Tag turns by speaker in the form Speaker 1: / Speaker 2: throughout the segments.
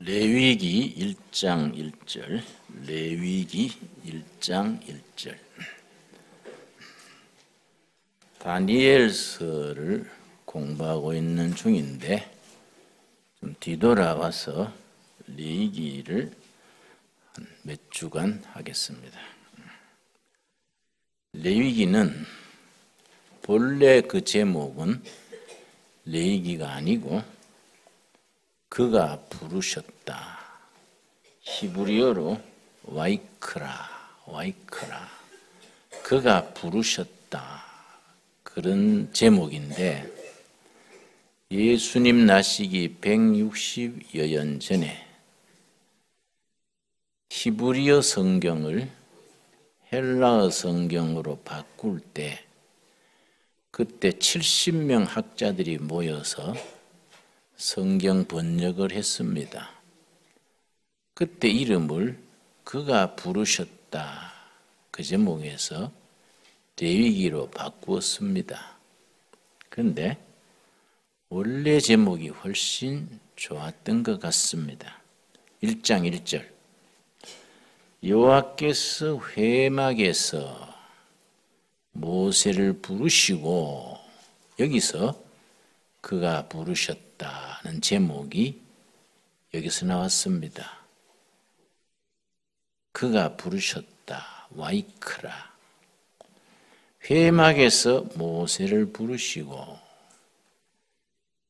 Speaker 1: 레위기 1장 1절, 레위기 1장 1절. 다니엘서를 공부하고 있는 중인데 좀 뒤돌아와서 레위기를 몇 주간 하겠습니다. 레위기는 본래 그 제목은 레위기가 아니고 그가 부르셨다. 히브리어로 와이크라. 그가 부르셨다. 그런 제목인데 예수님 나시기 160여 년 전에 히브리어 성경을 헬라어 성경으로 바꿀 때 그때 70명 학자들이 모여서 성경 번역을 했습니다. 그때 이름을 그가 부르셨다. 그 제목에서 레위기로 바꾸었습니다. 그런데 원래 제목이 훨씬 좋았던 것 같습니다. 1장 1절. 여호와께서 회막에서 모세를 부르시고, 여기서 그가 부르셨다는 제목이 여기서 나왔습니다. 그가 부르셨다. 와이크라. 회막에서 모세를 부르시고,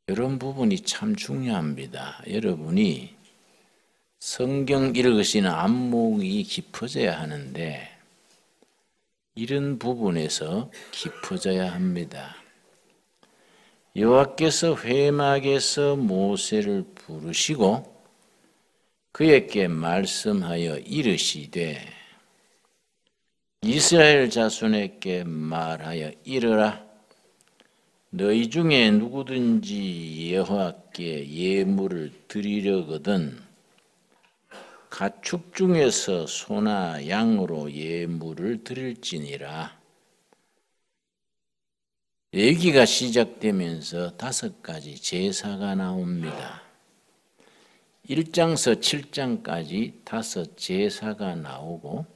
Speaker 1: 이런 부분이 참 중요합니다. 여러분이 성경 읽으시는 안목이 깊어져야 하는데 이런 부분에서 깊어져야 합니다. 여호와께서 회막에서 모세를 부르시고 그에게 말씀하여 이르시되 이스라엘 자손에게 말하여 이르라. 너희 중에 누구든지 여호와께 예물을 드리려거든 가축 중에서 소나 양으로 예물을 드릴지니라. 레위기가 시작되면서 5가지 제사가 나옵니다. 1장서 7장까지 5 제사가 나오고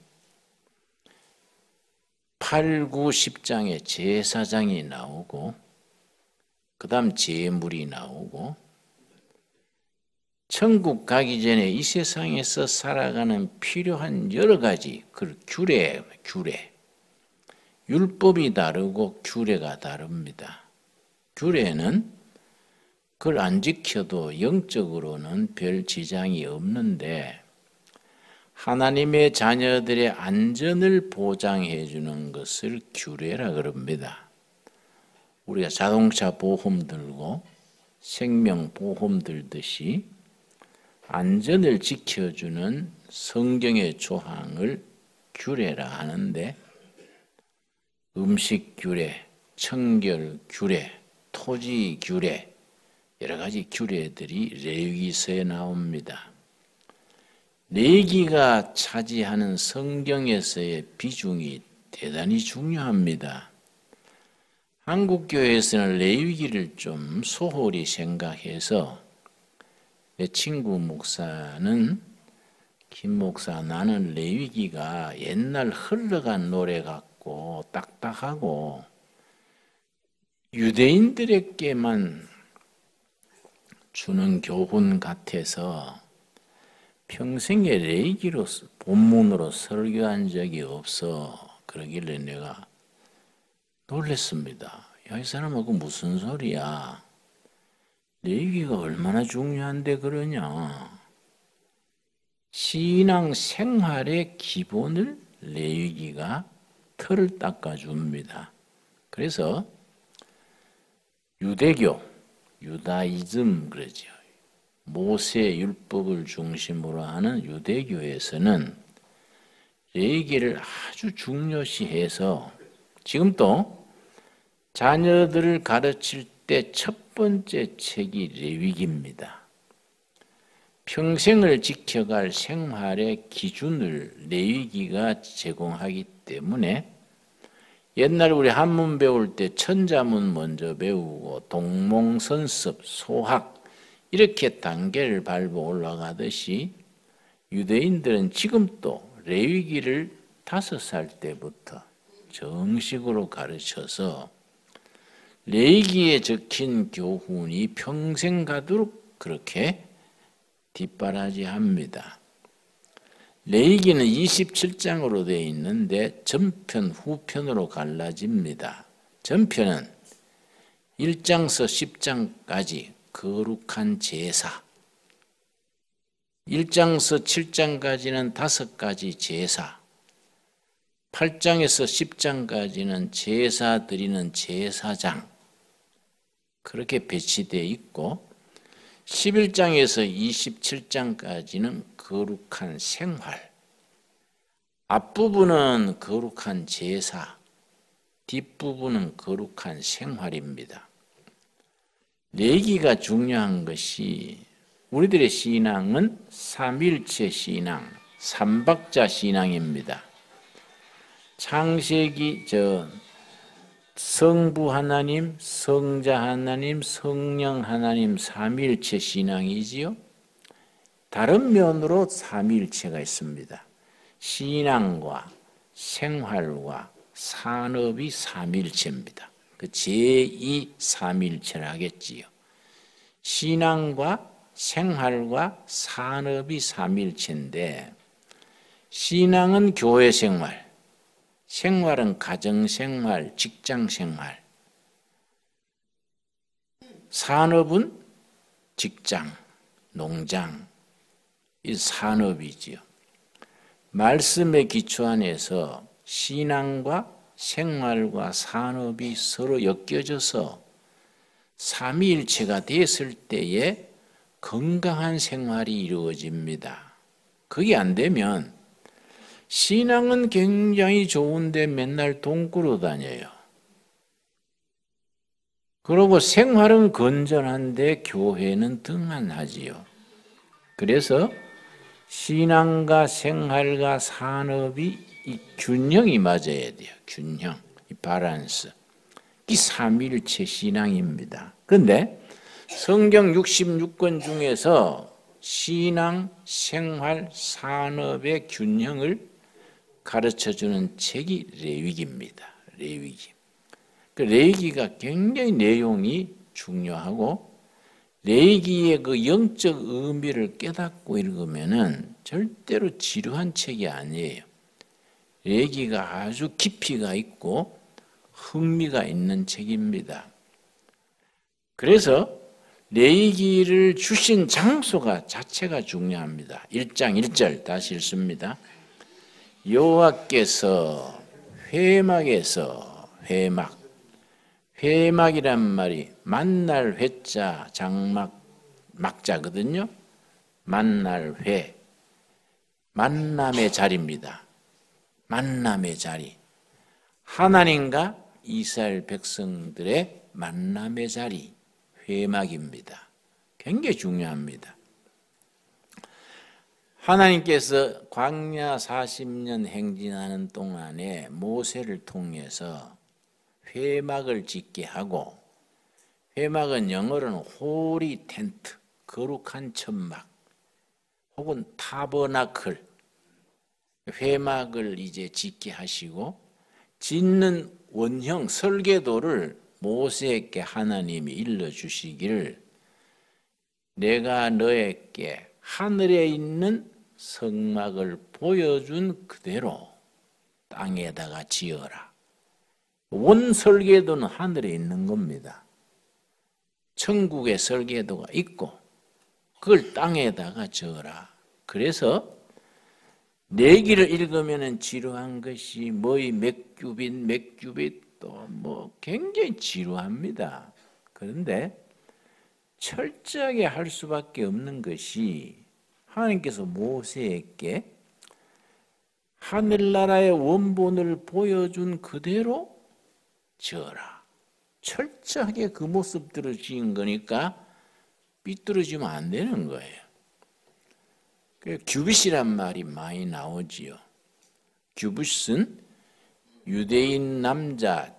Speaker 1: 8, 9, 10장에 제사장이 나오고 그 다음 제물이 나오고 천국 가기 전에 이 세상에서 살아가는 필요한 여러 가지 그 규례 율법이 다르고 규례가 다릅니다. 규례는 그걸 안 지켜도 영적으로는 별 지장이 없는데 하나님의 자녀들의 안전을 보장해 주는 것을 규례라 그럽니다. 우리가 자동차 보험 들고 생명보험 들듯이 안전을 지켜주는 성경의 조항을 규례라 하는데 음식 규례, 청결 규례, 토지 규례, 여러 가지 규례들이 레위기서에 나옵니다. 레위기가 차지하는 성경에서의 비중이 대단히 중요합니다. 한국교회에서는 레위기를 좀 소홀히 생각해서 내 친구 목사는 김 목사 나는 레위기가 옛날 흘러간 노래 같고 딱딱하고 유대인들에게만 주는 교훈 같아서 평생에 레위기로 본문으로 설교한 적이 없어. 그러길래 내가 놀랐습니다. 야, 이 사람하고 무슨 소리야. 레위기가 얼마나 중요한데 그러냐. 신앙 생활의 기본을 레위기가 틀을 닦아줍니다. 그래서 유대교, 유다이즘 그러죠. 모세 율법을 중심으로 하는 유대교에서는 레위기를 아주 중요시해서 지금도 자녀들을 가르칠 때 첫 번째 책이 레위기입니다. 평생을 지켜갈 생활의 기준을 레위기가 제공하기 때문에 옛날 우리 한문 배울 때 천자문 먼저 배우고 동몽선습, 소학 이렇게 단계를 밟아 올라가듯이 유대인들은 지금도 레위기를 5살 때부터 정식으로 가르쳐서 레위기에 적힌 교훈이 평생 가도록 그렇게 뒷바라지합니다. 레위기는 27장으로 되어 있는데 전편, 후편으로 갈라집니다. 전편은 1장서 10장까지 거룩한 제사, 1장서 7장까지는 5가지 제사, 8장에서 10장까지는 제사 드리는 제사장, 그렇게 배치되어 있고 11장에서 27장까지는 거룩한 생활, 앞부분은 거룩한 제사, 뒷부분은 거룩한 생활입니다. 레위기가 중요한 것이 우리들의 신앙은 삼일체 신앙, 삼박자 신앙입니다. 창세기 성부 하나님, 성자 하나님, 성령 하나님 삼일체 신앙이지요. 다른 면으로 삼일체가 있습니다. 신앙과 생활과 산업이 삼일체입니다. 그 제2 삼일체를 하겠지요. 신앙과 생활과 산업이 삼일체인데 신앙은 교회 생활, 생활은 가정생활, 직장생활, 산업은 직장, 농장, 이 산업이지요. 말씀의 기초 안에서 신앙과 생활과 산업이 서로 엮여져서 삼위일체가 됐을 때에 건강한 생활이 이루어집니다. 그게 안 되면 신앙은 굉장히 좋은데 맨날 돈 꾸러 다녀요. 그리고 생활은 건전한데 교회는 등한하지요. 그래서 신앙과 생활과 산업이 이 균형이 맞아야 돼요. 균형, 이 밸런스. 이 삼일체 신앙입니다. 그런데 성경 66권 중에서 신앙, 생활, 산업의 균형을 가르쳐주는 책이 레위기입니다. 레위기. 그 레위기가 굉장히 내용이 중요하고 레위기의 그 영적 의미를 깨닫고 읽으면은 절대로 지루한 책이 아니에요. 레위기가 아주 깊이가 있고 흥미가 있는 책입니다. 그래서 레위기를 주신 장소가 자체가 중요합니다. 1장 1절 다시 읽습니다. 여호와께서 회막에서 회막이란 말이 만날 회자 장막 막자거든요. 만날 회 만남의 자리입니다. 만남의 자리. 하나님과 이스라엘 백성들의 만남의 자리 회막입니다. 굉장히 중요합니다. 하나님께서 광야 40년 행진하는 동안에 모세를 통해서 회막을 짓게 하고 회막은 영어로는 홀리 텐트, 거룩한 천막 혹은 타버나클 회막을 이제 짓게 하시고 짓는 원형 설계도를 모세에게 하나님이 일러주시기를 내가 너에게 하늘에 있는 성막을 보여준 그대로 땅에다가 지어라. 원 설계도는 하늘에 있는 겁니다. 천국의 설계도가 있고 그걸 땅에다가 지어라. 그래서 내기를 읽으면 지루한 것이 뭐이 몇 규빗 또 뭐 굉장히 지루합니다. 그런데 철저하게 할 수밖에 없는 것이 하나님께서 모세에게 하늘나라의 원본을 보여준 그대로 지어라. 철저하게 그 모습대로 지은 거니까 삐뚤어지면 안 되는 거예요. 규빗이란 말이 많이 나오지요. 규빗은 유대인 남자,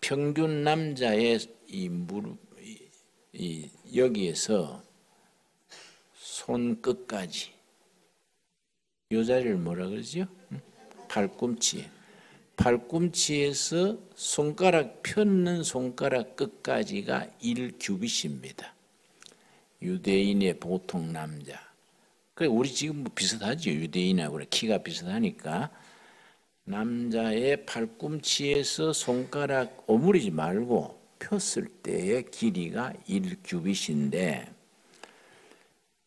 Speaker 1: 평균 남자의 이 무릎, 여기에서 손끝까지. 이 자리를 뭐라 그러죠? 팔꿈치. 팔꿈치에서 손가락 펴는 손가락 끝까지가 1규빗입니다. 유대인의 보통 남자. 그래 우리 지금 뭐 비슷하죠. 유대인하고 키가 비슷하니까 남자의 팔꿈치에서 손가락 오므리지 말고 폈을 때의 길이가 1규빗인데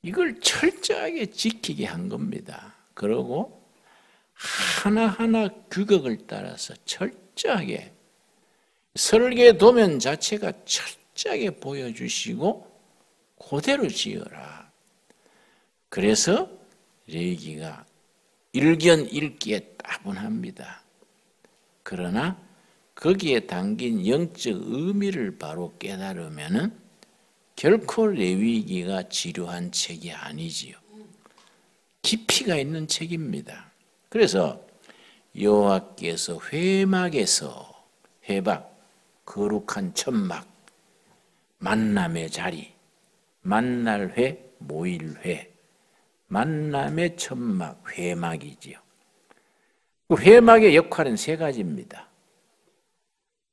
Speaker 1: 이걸 철저하게 지키게 한 겁니다. 그리고 하나하나 규격을 따라서 철저하게 설계 도면 자체가 철저하게 보여주시고 그대로 지어라. 그래서 레위기가 일견일기에 따분합니다. 그러나 거기에 담긴 영적 의미를 바로 깨달으면은 결코 레위기가 지루한 책이 아니지요. 깊이가 있는 책입니다. 그래서 여호와께서 회막에서 회막, 거룩한 천막, 만남의 자리, 만날회, 모일회, 만남의 천막, 회막이지요. 그 회막의 역할은 세 가지입니다.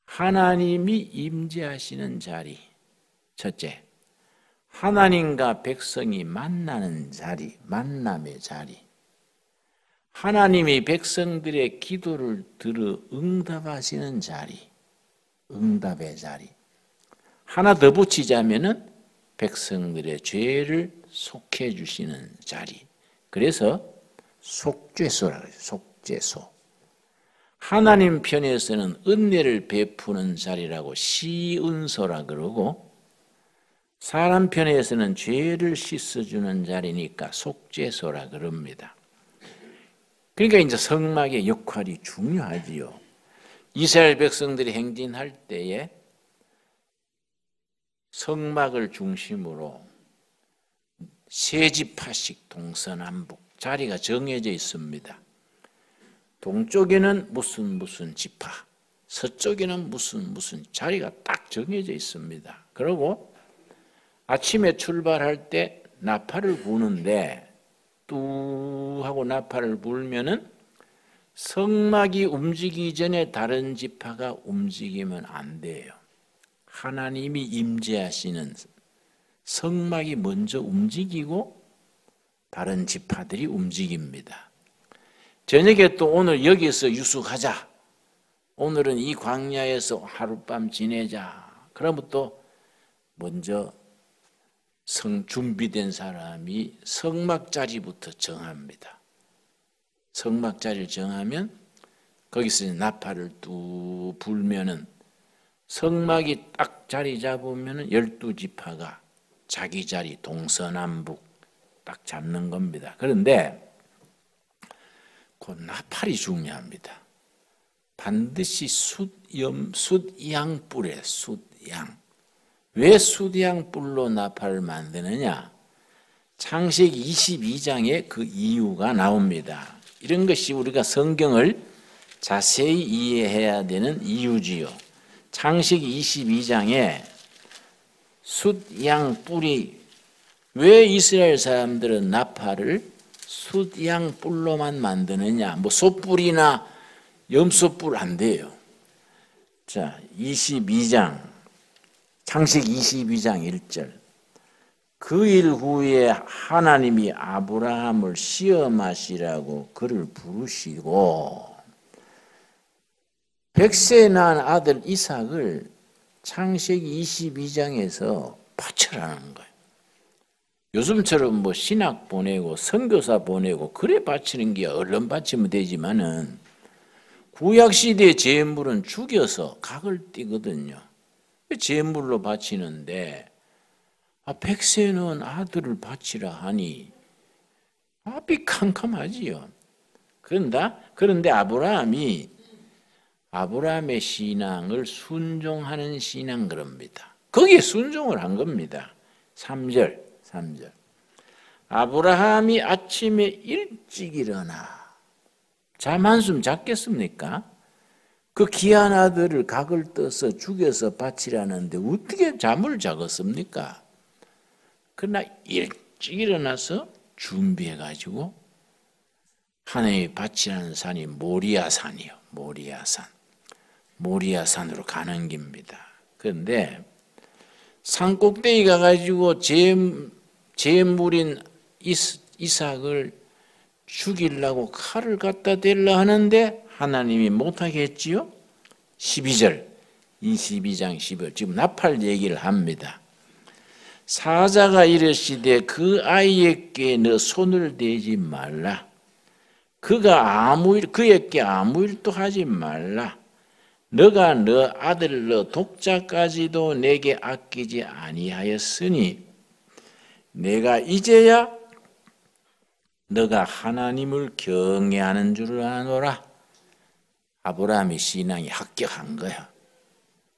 Speaker 1: 하나님이 임재하시는 자리, 첫째, 하나님과 백성이 만나는 자리, 만남의 자리, 하나님이 백성들의 기도를 들어 응답하시는 자리, 응답의 자리. 하나 더 붙이자면은 백성들의 죄를 속해 주시는 자리. 그래서 속죄소라고 해요. 속죄소. 하나님 편에서는 은혜를 베푸는 자리라고 시은소라 그러고 사람 편에서는 죄를 씻어주는 자리니까 속죄소라 그럽니다. 그러니까 이제 성막의 역할이 중요하지요. 이스라엘 백성들이 행진할 때에 성막을 중심으로 세 지파씩 동서남북 자리가 정해져 있습니다. 동쪽에는 무슨 지파, 서쪽에는 무슨 자리가 딱 정해져 있습니다. 그리고 아침에 출발할 때 나팔을 부는데 뚜 하고 나팔을 불면은 성막이 움직이기 전에 다른 지파가 움직이면 안 돼요. 하나님이 임재하시는 성막이 먼저 움직이고 다른 지파들이 움직입니다. 저녁에 또 오늘 여기서 유숙하자. 오늘은 이 광야에서 하룻밤 지내자. 그러면 또 먼저 준비된 사람이 성막 자리부터 정합니다. 성막 자리를 정하면 거기서 나팔을 뚝 불면은 성막이 딱 자리 잡으면은 12지파가 자기 자리 동서남북 딱 잡는 겁니다. 그런데 그 나팔이 중요합니다. 반드시 숫양뿔에 숫양. 왜 숫양뿔로 나팔을 만드느냐? 창세기 22장에 그 이유가 나옵니다. 이런 것이 우리가 성경을 자세히 이해해야 되는 이유지요. 창세기 22장에 숫양뿔이 왜 이스라엘 사람들은 나팔을 숫양뿔로만 만드느냐? 뭐 솥불이나 염소뿔 안 돼요. 자, 22장 창세기 22장 1절. 그 일 후에 하나님이 아브라함을 시험하시라고 그를 부르시고 100세 낳은 아들 이삭을 창세기 22장에서 바쳐라는 거예요. 요즘처럼 뭐 신학 보내고 선교사 보내고 그래 바치는 게 얼른 바치면 되지만은 구약시대의 제물은 죽여서 각을 띠거든요. 제물로 바치는데 100세 낳은 아들을 바치라 하니 앞이 캄캄하지요. 그런데 아브라함의 신앙을 순종하는 신앙 그럽니다. 거기에 순종을 한 겁니다. 3절. 아브라함이 아침에 일찍 일어나 잠 한숨 잤겠습니까? 그 귀한 아들을 각을 떠서 죽여서 바치라는데 어떻게 잠을 자겠습니까? 그러나 일어나서 준비해가지고 하나님의 밭이라는 산이 모리아산이요. 모리아산. 모리아산으로 가는 길입니다. 그런데 산 꼭대기 가가지고 제물인 이삭을 죽이려고 칼을 갖다 대려 하는데 하나님이 못하게 했지요. 12절 22장 12절 지금 나팔 얘기를 합니다. 사자가 이르시되 그 아이에게 너 손을 대지 말라. 그에게 아무 일도 하지 말라. 너가 너 아들 너 독자까지도 내게 아끼지 아니하였으니 내가 이제야 너가 하나님을 경외하는 줄을 아노라. 아브라함의 신앙이 합격한 거야.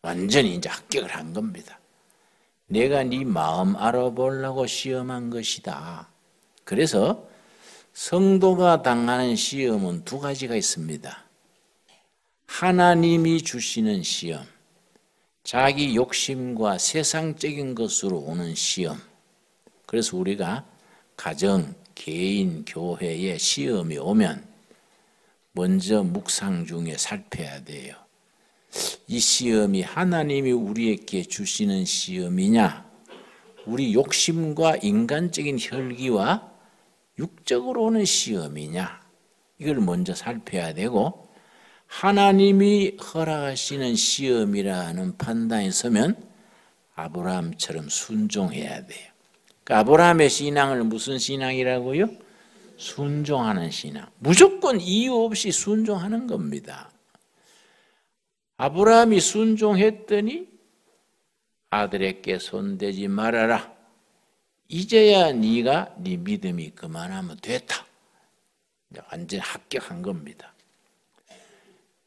Speaker 1: 완전히 이제 합격을 한 겁니다. 내가 네 마음 알아보려고 시험한 것이다. 그래서 성도가 당하는 시험은 두 가지가 있습니다. 하나님이 주시는 시험, 자기 욕심과 세상적인 것으로 오는 시험. 그래서 우리가 가정, 개인, 교회에 시험이 오면 먼저 묵상 중에 살펴야 돼요. 이 시험이 하나님이 우리에게 주시는 시험이냐, 우리 욕심과 인간적인 혈기와 육적으로 오는 시험이냐, 이걸 먼저 살펴야 되고, 하나님이 허락하시는 시험이라는 판단에 서면 아브라함처럼 순종해야 돼요. 그러니까 아브라함의 신앙을 무슨 신앙이라고요? 순종하는 신앙. 무조건 이유 없이 순종하는 겁니다. 아브라함이 순종했더니 아들에게 손대지 말아라. 이제야 네가 네 믿음이 그만하면 됐다. 완전 합격한 겁니다.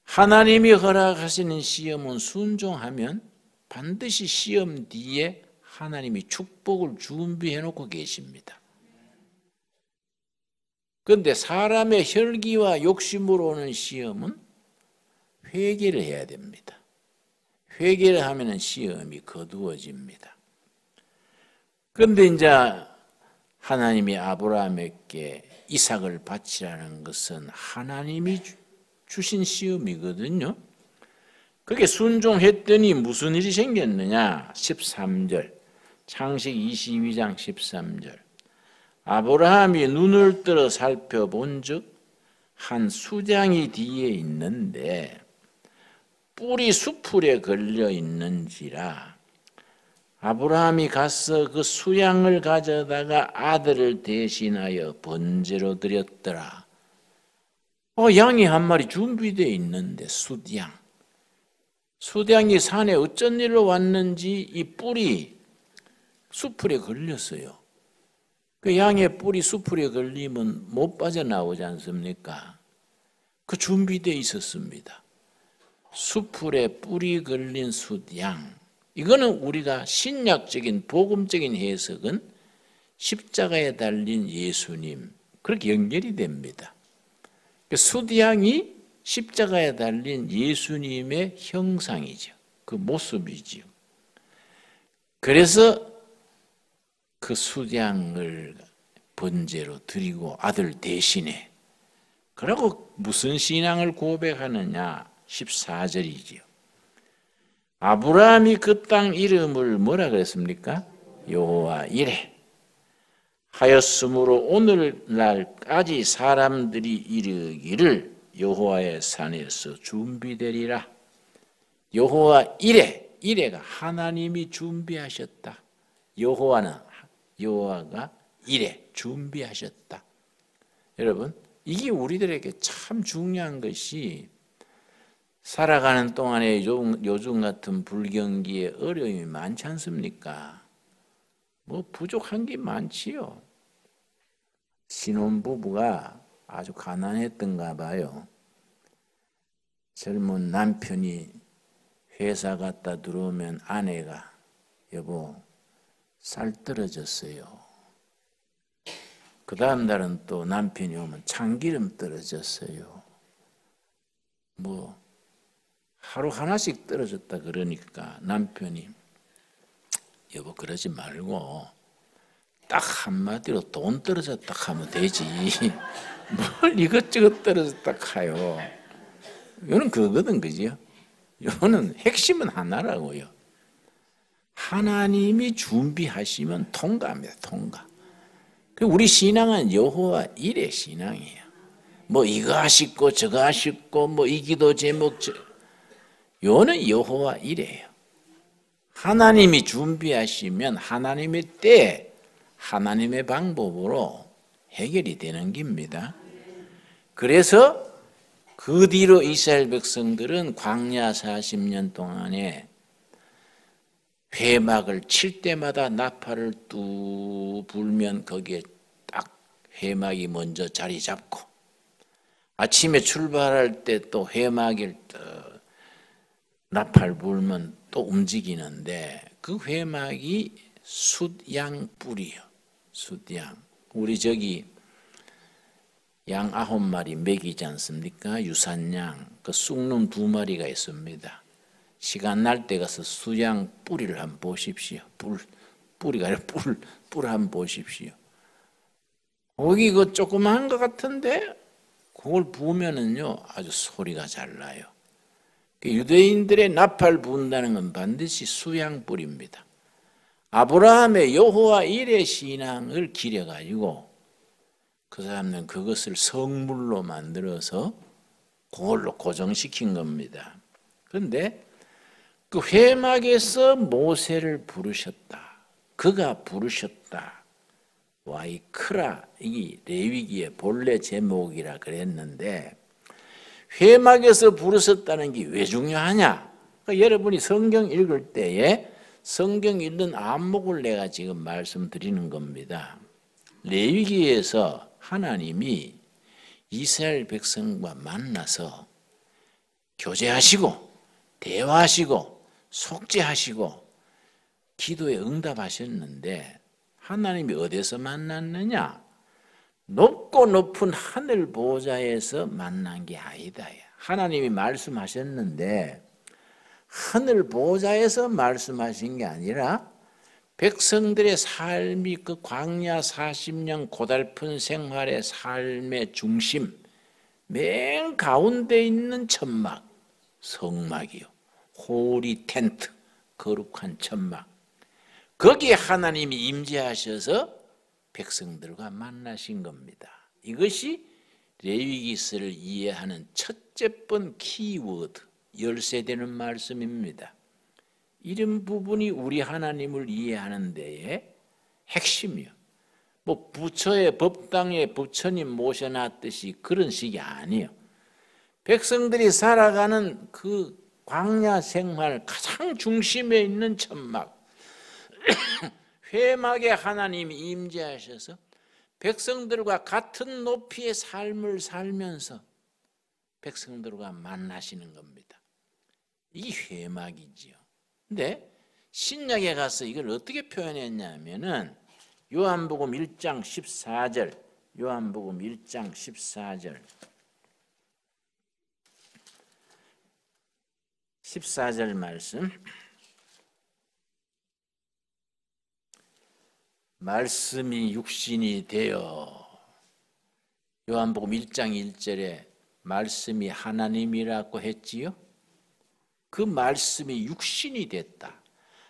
Speaker 1: 하나님이 허락하시는 시험은 순종하면 반드시 시험 뒤에 하나님이 축복을 준비해 놓고 계십니다. 그런데 사람의 혈기와 욕심으로 오는 시험은 회개를 해야 됩니다. 회개를 하면 시험이 거두어집니다. 그런데 이제 하나님이 아브라함에게 이삭을 바치라는 것은 하나님이 주신 시험이거든요. 그게 순종했더니 무슨 일이 생겼느냐? 13절 창세기 22장 13절 아브라함이 눈을 들어 살펴본즉 한 수장이 뒤에 있는데 뿔이 수풀에 걸려 있는지라 아브라함이 가서 그 수양을 가져다가 아들을 대신하여 번제로 드렸더라. 양이 한 마리 준비되어 있는데 수양이 산에 어쩐 일로 왔는지 이 뿔이 수풀에 걸렸어요. 그 양의 뿔이 수풀에 걸리면 못 빠져나오지 않습니까? 그 준비되어 있었습니다. 수풀에 뿔이 걸린 숫양. 이거는 우리가 신약적인 복음적인 해석은 십자가에 달린 예수님 그렇게 연결이 됩니다. 숫양이 십자가에 달린 예수님의 형상이죠. 그 모습이죠. 그래서 그 숫양을 번제로 드리고 아들 대신에 그러고 무슨 신앙을 고백하느냐 14절이지요. 아브라함이 그 땅 이름을 뭐라 그랬습니까? 여호와 이레 하였으므로 오늘날까지 사람들이 이르기를 여호와의 산에서 준비되리라. 여호와 이레가 하나님이 준비하셨다. 여호와가 이레 준비하셨다. 여러분 이게 우리들에게 참 중요한 것이 살아가는 동안에 요즘 같은 불경기에 어려움이 많지 않습니까? 부족한 게 많지요. 신혼부부가 아주 가난했던가 봐요. 젊은 남편이 회사 갔다 들어오면 아내가 여보 살 떨어졌어요. 그 다음 날은 또 남편이 오면 참기름 떨어졌어요. 하루 하나씩 떨어졌다 그러니까 남편이 여보 그러지 말고 딱 한마디로 돈 떨어졌다 하면 되지. 뭘 이것저것 떨어졌다 하요. 이거는 그거든, 그죠? 이거는 핵심은 하나라고요. 하나님이 준비하시면 통과합니다, 통과. 우리 신앙은 여호와 일의 신앙이에요. 뭐 이거 하시고 저거 하시고 뭐 이 기도 제목 요는 여호와 일이에요. 하나님이 준비하시면 하나님의 때 하나님의 방법으로 해결이 되는 겁니다. 그래서 그 뒤로 이스라엘 백성들은 광야 40년 동안에 회막을 칠 때마다 나팔을 뚝 불면 거기에 딱 회막이 먼저 자리 잡고 아침에 출발할 때 또 회막을 나팔 불면 또 움직이는데 그 회막이 숫양 뿔이요. 숫양. 우리 저기 양 9마리 먹이지 않습니까? 유산양. 그 쑥놈 2마리가 있습니다. 시간 날 때 가서 수양 뿌리를 한번 보십시오. 뿌리가 아니라 뿔 한번 보십시오. 거기 그 조그마한 것 같은데 그걸 부으면은요 아주 소리가 잘 나요. 유대인들의 나팔 부은다는 건 반드시 수양뿔입니다. 아브라함의 여호와 일의 신앙을 기려가지고 그 사람은 그것을 성물로 만들어서 그걸로 고정시킨 겁니다. 그런데 그 회막에서 모세를 부르셨다. 그가 부르셨다. 와이크라, 이 레위기의 본래 제목이라 그랬는데 회막에서 부르셨다는 게 왜 중요하냐? 그러니까 여러분이 성경 읽을 때에 성경 읽는 안목을 내가 지금 말씀드리는 겁니다. 레위기에서 하나님이 이스라엘 백성과 만나서 교제하시고 대화하시고 속죄하시고 기도에 응답하셨는데 하나님이 어디서 만났느냐? 높고 높은 하늘 보좌에서 만난 게 아니다. 하나님이 말씀하셨는데 하늘 보좌에서 말씀하신 게 아니라 백성들의 삶이 그 광야 40년 고달픈 생활의 삶의 중심 맨 가운데 있는 천막, 성막이요. 호리 텐트, 거룩한 천막. 거기에 하나님이 임재하셔서 백성들과 만나신 겁니다. 이것이 레위기서를 이해하는 첫째 번 키워드, 열쇠되는 말씀입니다. 이런 부분이 우리 하나님을 이해하는 데에 핵심이요. 뭐 부처의 법당에 부처님 모셔놨듯이 그런 식이 아니에요. 백성들이 살아가는 그 광야 생활 가장 중심에 있는 천막, 회막에 하나님이 임재하셔서 백성들과 같은 높이의 삶을 살면서 백성들과 만나시는 겁니다. 이 회막이지요. 근데 신약에 가서 이걸 어떻게 표현했냐면은 요한복음 1장 14절, 요한복음 1장 14절, 14절 말씀. 말씀이 육신이 되어, 요한복음 1장 1절에 말씀이 하나님이라고 했지요. 그 말씀이 육신이 됐다.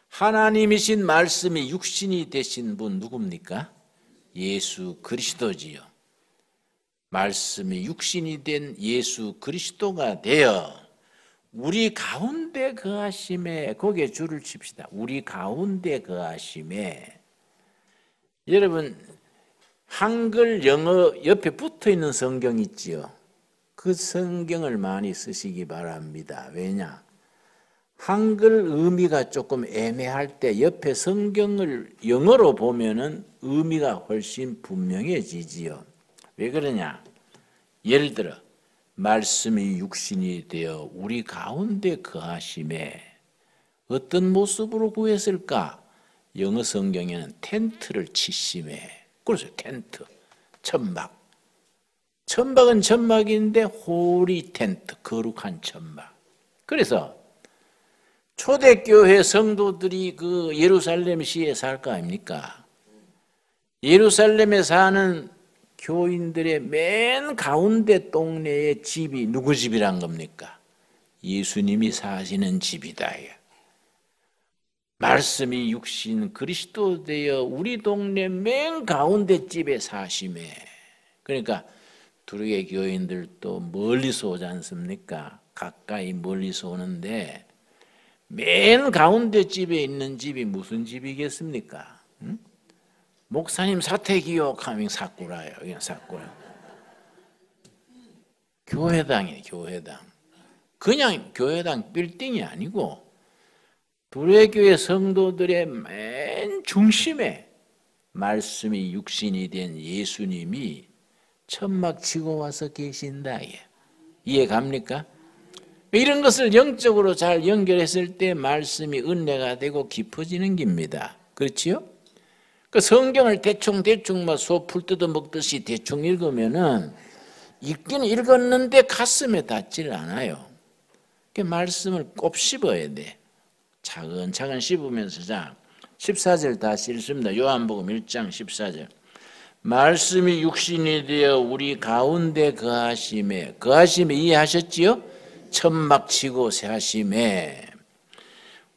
Speaker 1: 하나님이신 말씀이 육신이 되신 분 누굽니까? 예수 그리스도지요. 말씀이 육신이 된 예수 그리스도가 되어 우리 가운데 거하심에, 거기에 줄을 칩시다. 우리 가운데 거하심에. 여러분 한글 영어 옆에 붙어있는 성경 있지요. 그 성경을 많이 쓰시기 바랍니다. 왜냐? 한글 의미가 조금 애매할 때 옆에 성경을 영어로 보면은 의미가 훨씬 분명해지지요. 왜 그러냐? 예를 들어 말씀이 육신이 되어 우리 가운데 거하심에 어떤 모습으로 구했을까? 영어 성경에는 텐트를 치심에, 그래서 텐트, 천막. 천막은 천막인데 호리 텐트, 거룩한 천막. 그래서 초대교회 성도들이 그 예루살렘 시에 살 거 아닙니까? 예루살렘에 사는 교인들의 맨 가운데 동네의 집이 누구 집이란 겁니까? 예수님이 사시는 집이다. 말씀이 육신 그리스도 되어 우리 동네 맨 가운데 집에 사심에. 그러니까 두루의 교인들도 멀리서 오지 않습니까? 가까이 멀리서 오는데 맨 가운데 집에 있는 집이 무슨 집이겠습니까? 응? 목사님 사택이요 하면 사쿠라예요. 그냥 사쿠라. 교회당이에요. 교회당. 그냥 교회당 빌딩이 아니고 두레교회 성도들의 맨 중심에 말씀이 육신이 된 예수님이 천막 치고 와서 계신다. 이해 갑니까? 이런 것을 영적으로 잘 연결했을 때 말씀이 은혜가 되고 깊어지는 겁니다. 그렇지요? 그 성경을 대충 소 풀 뜯어 먹듯이 대충 읽으면은 읽기는 읽었는데 가슴에 닿지를 않아요. 그 말씀을 꼭 씹어야 돼. 차근차근 씹으면서. 자, 14절 다시 읽습니다. 요한복음 1장 14절. 말씀이 육신이 되어 우리 가운데 거하심에 이해하셨지요? 천막 치고 세하심에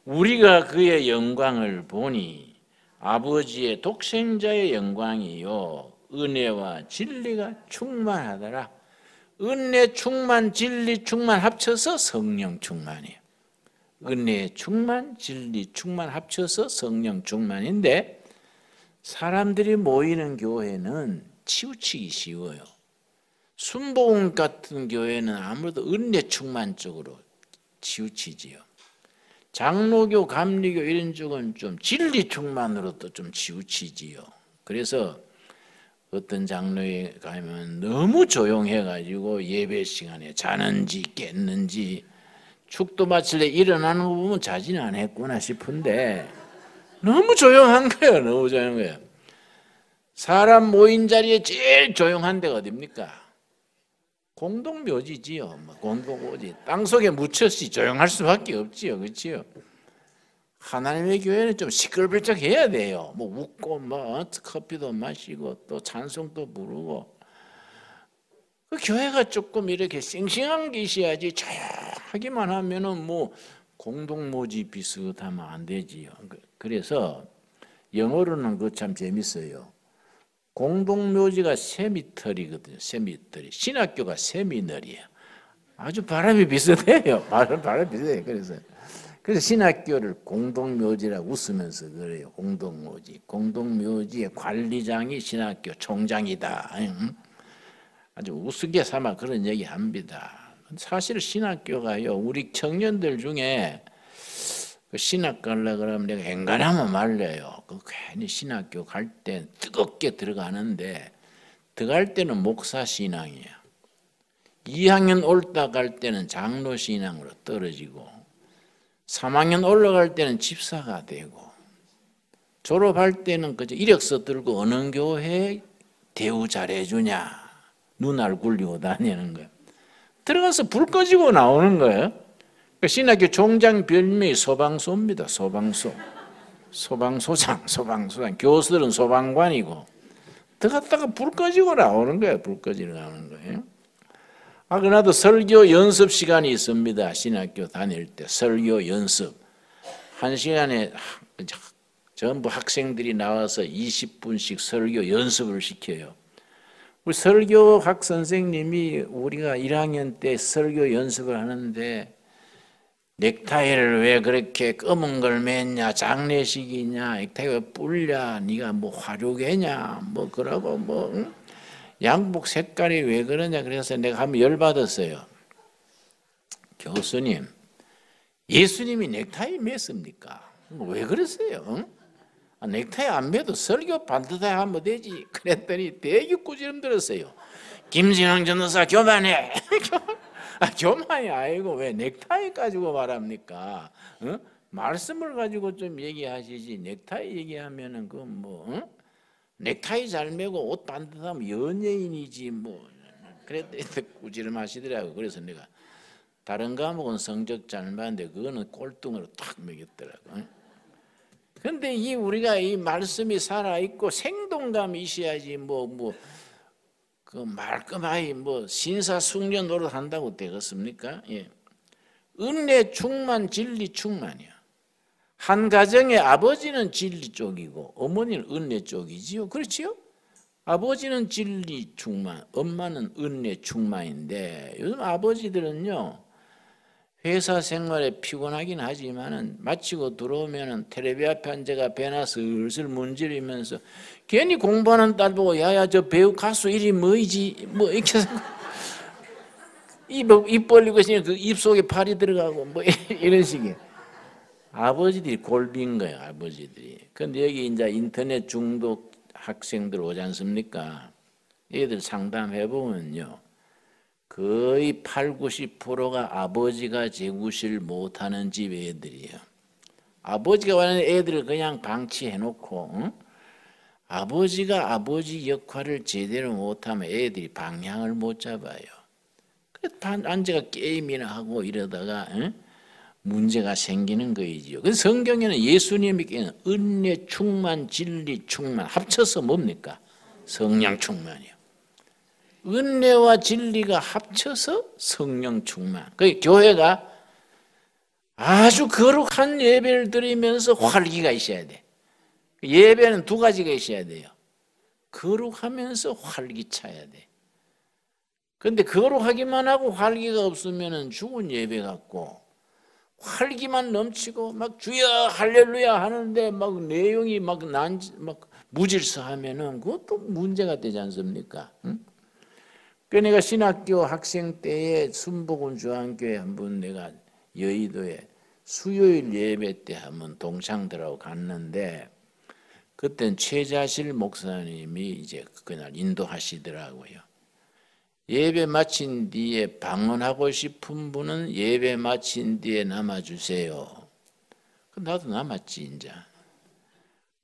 Speaker 1: 우리가 그의 영광을 보니 아버지의 독생자의 영광이요 은혜와 진리가 충만하더라. 은혜 충만, 진리 충만 합쳐서 성령 충만이에요. 은혜 충만, 진리 충만 합쳐서 성령 충만인데 사람들이 모이는 교회는 치우치기 쉬워요. 순복음 같은 교회는 아무래도 은혜 충만 쪽으로 치우치지요. 장로교, 감리교 이런 쪽은 좀 진리 충만으로 또 좀 치우치지요. 그래서 어떤 장로에 가면 너무 조용해가지고 예배 시간에 자는지 깼는지 축도 마칠래 일어나는 거 보면 자진 안 했구나 싶은데 너무 조용한 거예요. 너무 조용한 거예요. 사람 모인 자리에 제일 조용한 데가 어딥니까? 공동묘지지요. 공동묘지. 땅속에 묻혔지 조용할 수밖에 없지요. 그렇지요? 하나님의 교회는 좀 시끌벅적 해야 돼요. 뭐 웃고 커피도 마시고 또 찬송도 부르고. 그 교회가 조금 이렇게 싱싱한 게 있어야지 조용하기만 하면은 뭐 공동묘지 비슷하면 안 되지요. 그래서 영어로는 그거 참 재밌어요. 공동묘지가 세미터리거든요. 세미터리. 신학교가 세미너리예요. 아주 발음이 비슷해요. 발음이 비슷해요. 그래서 신학교를 공동묘지라고 웃으면서 그래요. 공동묘지. 공동묘지의 관리장이 신학교 총장이다. 아주 우스개 삼아 그런 얘기 합니다. 사실 신학교가요. 우리 청년들 중에 신학 가려고 그러면 내가 엔간하면 말려요. 괜히 신학교 갈 때 뜨겁게 들어가는데 들어갈 때는 목사 신앙이에요. 2학년 올라 갈 때는 장로 신앙으로 떨어지고 3학년 올라갈 때는 집사가 되고 졸업할 때는 그저 이력서 들고 어느 교회에 대우 잘해주냐 눈알 굴리고 다니는 거예요. 들어가서 불 꺼지고 나오는 거예요. 신학교 총장 별명이 소방소입니다. 소방소장. 교수들은 소방관이고 들어갔다가 불 꺼지고 나오는 거예요. 불 꺼지고 나오는 거예요. 그나도 설교 연습 시간이 있습니다. 신학교 다닐 때 설교 연습 1시간에 전부 학생들이 나와서 20분씩 설교 연습을 시켜요. 우리 설교학 선생님이 우리가 1학년 때 설교 연습을 하는데 넥타이를 왜 그렇게 검은 걸 맸냐, 장례식이냐, 넥타이 왜 뿔냐, 네가 뭐 화류계냐, 뭐 그러고 뭐 양복 색깔이 왜 그러냐. 그래서 내가 한번 열받았어요. 교수님, 예수님이 넥타이 맸습니까? 왜 그러세요? 넥타이 안 매도 설교 반듯하게 하면 되지. 그랬더니 되게 꾸지람 들었어요. 김진왕 전도사 교만해. 교만이 아니고 왜 넥타이 가지고 말합니까? 말씀을 가지고 좀 얘기하시지. 넥타이 얘기하면은 그 뭐 넥타이 잘 매고 옷 반듯하면 연예인이지 뭐. 그랬더니 꾸지람 하시더라고. 그래서 내가 다른 과목은 성적 잘 맞는데 그거는 꼴등으로 탁 매겼더라고. 근데 이 우리가 이 말씀이 살아 있고 생동감이 있어야지 그 말끔하게 신사숙녀 노릇 한다고 되겠습니까? 예. 은혜 충만, 진리 충만이야. 한 가정의 아버지는 진리 쪽이고 어머니는 은혜 쪽이지요. 그렇지요? 아버지는 진리 충만, 엄마는 은혜 충만인데 요즘 아버지들은요 회사 생활에 피곤하긴 하지만은 마치고 들어오면은 텔레비 앞에 앉아가 배나 슬슬 문지르면서 괜히 공부하는 딸 보고 야야 저 배우 가수 이름이 뭐이지 뭐 이렇게 해서 입 벌리고 있으니 그 입속에 팔이 들어가고 뭐 이런 식의 아버지들이 골빈 거예요. 아버지들이. 근데 여기 이제 인터넷 중독 학생들 오지 않습니까? 얘들 상담해 보면요. 거의 8, 90%가 아버지가 제구실 못하는 집 애들이에요. 아버지가 원하는 애들을 그냥 방치해 놓고 아버지가 아버지 역할을 제대로 못하면 애들이 방향을 못 잡아요. 그래서 앉아가 게임이나 하고 이러다가 문제가 생기는 거이지요. 그래서 성경에는 예수님께는 은혜 충만, 진리 충만 합쳐서 뭡니까? 성령 충만이요. 은혜와 진리가 합쳐서 성령 충만. 그 교회가 아주 거룩한 예배를 드리면서 활기가 있어야 돼. 예배는 두 가지가 있어야 돼요. 거룩하면서 활기차야 돼. 그런데 거룩하기만 하고 활기가 없으면 죽은 예배 같고 활기만 넘치고 막 주여 할렐루야 하는데 막 내용이 막 무질서하면은 그것도 문제가 되지 않습니까? 응? 그 내가 신학교 학생 때에 순복음 중앙교회 한번 내가 여의도에 수요일 예배 때 한번 동창들하고 갔는데 그땐 최자실 목사님이 이제 그날 인도하시더라고요. 예배 마친 뒤에 방언하고 싶은 분은 예배 마친 뒤에 남아주세요. 나도 남았지 이제.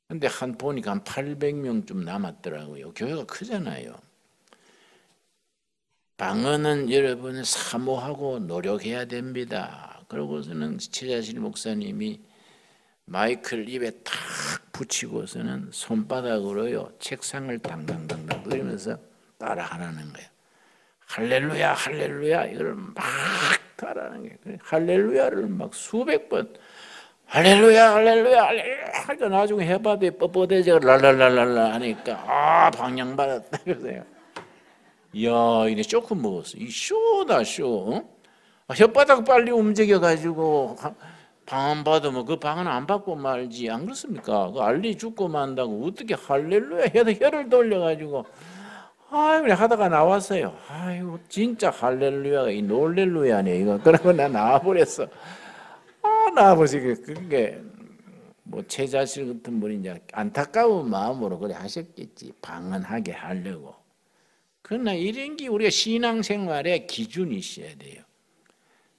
Speaker 1: 근데 보니까 한 800명쯤 남았더라고요. 교회가 크잖아요. 방언은 여러분 사모하고 노력해야 됩니다. 그러고서는 최자실 목사님이 마이크를 입에 탁 붙이고서는 손바닥으로요 책상을 당당당당 들으면서 따라하라는 거예요. 할렐루야 할렐루야 이걸 막 따라하는 거예요. 할렐루야를 막 수백 번 할렐루야 할렐루야 할렐루야 하니까 나중에 해바드에 뻣뻣해져 랄랄랄랄라 하니까 방향받았다 그러세요. 이야 이래 조금 먹었어. 이 쇼다 쇼. 혓바닥 빨리 움직여가지고 방언 받으면 그 방언 안 받고 말지 안 그렇습니까? 그 알리 죽고 만다고 어떻게 할렐루야 해도 혀를 돌려가지고 그래 하다가 나왔어요. 아이고 진짜 할렐루야가 이 놀렐루야네 이거. 그러고 나 나와버렸어. 나와버렸어. 그게 뭐 최자실 같은 분이 이제 안타까운 마음으로 그래 하셨겠지. 방언하게 하려고. 그러나 이런 게 우리가 신앙생활의 기준이 있어야 돼요.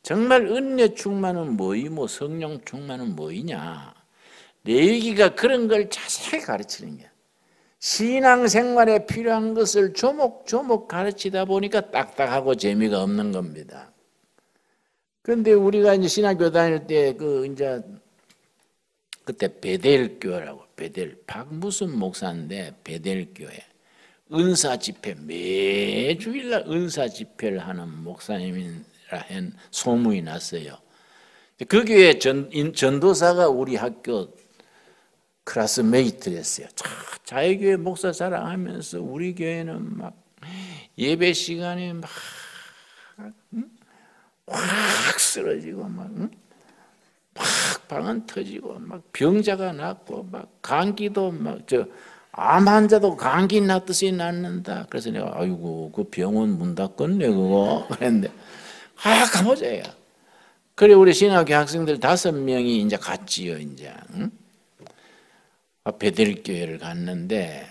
Speaker 1: 정말 은혜 충만은 뭐이모 성령 충만은 뭐이냐. 레위기가 그런 걸 자세히 가르치는 거야. 신앙생활에 필요한 것을 조목조목 가르치다 보니까 딱딱하고 재미가 없는 겁니다. 그런데 우리가 이제 신학교 다닐 때 그때 베델교회라고 박무슨 목사인데 베델교회 은사 집회 매주일날 은사 집회를 하는 목사님이라 한 소문이 났어요. 그 교회 전도사가 우리 학교 클래스메이트였어요. 자유교회 목사 자랑하면서 우리 교회는 막 예배 시간에 확 쓰러지고 막 방언 터지고 막 병자가 낫고 막 감기도 암 환자도 감기 낫듯이 낫는다. 그래서 내가 아이고 그 병원 문 닫겠네 그거 그랬는데 가보자 야. 그래 우리 신학교 학생들 5명이 이제 갔지요 이제. 베델교회를 갔는데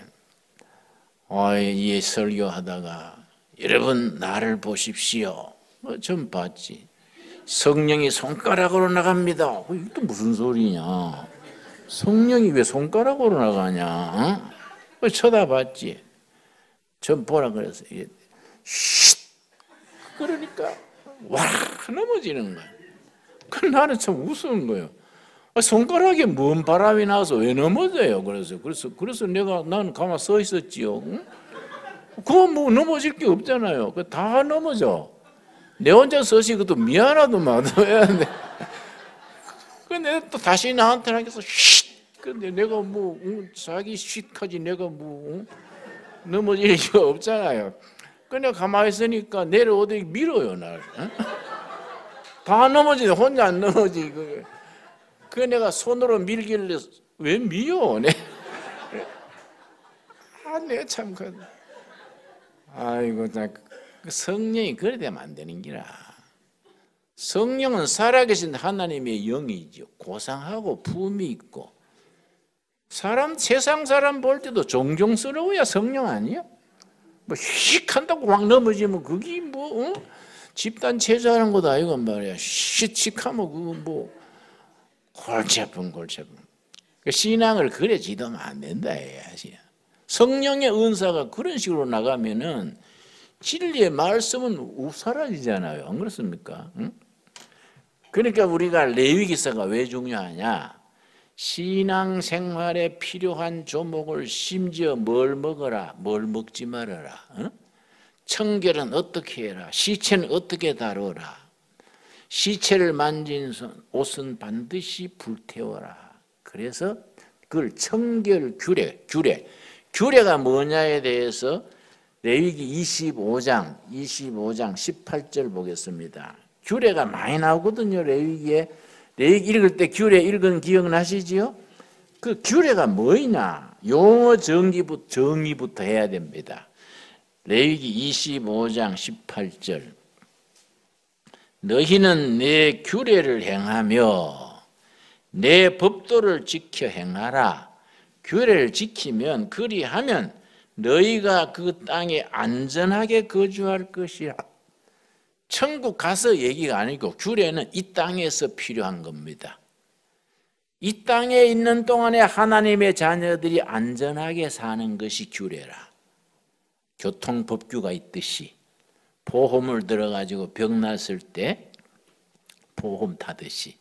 Speaker 1: 이 설교하다가 여러분 나를 보십시오. 좀 봤지. 성령이 손가락으로 나갑니다. 이게 또 무슨 소리냐. 성령이 왜 손가락으로 나가냐. 쳐다봤지. 좀 보라 그래서 쉿 그러니까 와 넘어지는 거야. 그 나는 참 우스운 거예요. 손가락에 뭔 바람이 나서 왜 넘어져요? 그래서 나는 가만 서 있었지요. 응? 그거 뭐 넘어질 게 없잖아요. 다 넘어져. 내 혼자 서시 그것도 미안하도 마도해야 돼. 근데 또 다시 나한테 하겠어. 쉿. 근데 내가 뭐 자기 쉿하지 내가 뭐 넘어질 리가 없잖아요. 그냥 가만히 있으니까 내려오더니 밀어요 날. 응? 다 넘어지네. 혼자 안 넘어지. 그 내가 손으로 밀길래 왜 미워? 내가 참 아이고 성령이 그래 되면 안 되는 기라. 성령은 살아계신 하나님의 영이죠. 고상하고 품이 있고 세상 사람 볼 때도 존경스러워야 성령 아니야? 뭐 휙 한다고 확 넘어지면 그게 뭐 집단 체조하는 것도 아니고 말이야. 휙하면 그거 뭐 골치 아픈. 신앙을 그래 지도면 안 된다 해야지. 성령의 은사가 그런 식으로 나가면은 진리의 말씀은 사라지잖아요. 안 그렇습니까? 응? 그러니까 우리가 레위기서가 왜 중요하냐? 신앙생활에 필요한 조목을 심지어 뭘 먹어라, 뭘 먹지 말아라. 응? 청결은 어떻게 해라, 시체는 어떻게 다루어라. 시체를 만진 옷은 반드시 불태워라. 그래서 그걸 청결 규례가 뭐냐에 대해서 레위기 25장 18절 보겠습니다. 규례가 많이 나오거든요. 레위기 읽을 때 규례 읽은 기억나시지요? 그 규례가 뭐냐? 용어 정의부터 해야 됩니다. 레위기 25장 18절. 너희는 내 규례를 행하며 내 법도를 지켜 행하라. 규례를 지키면 그리하면 너희가 그 땅에 안전하게 거주할 것이라. 천국 가서 얘기가 아니고 규례는 이 땅에서 필요한 겁니다. 이 땅에 있는 동안에 하나님의 자녀들이 안전하게 사는 것이 규례라. 교통법규가 있듯이 보험을 들어가지고 병 났을 때 보험 타듯이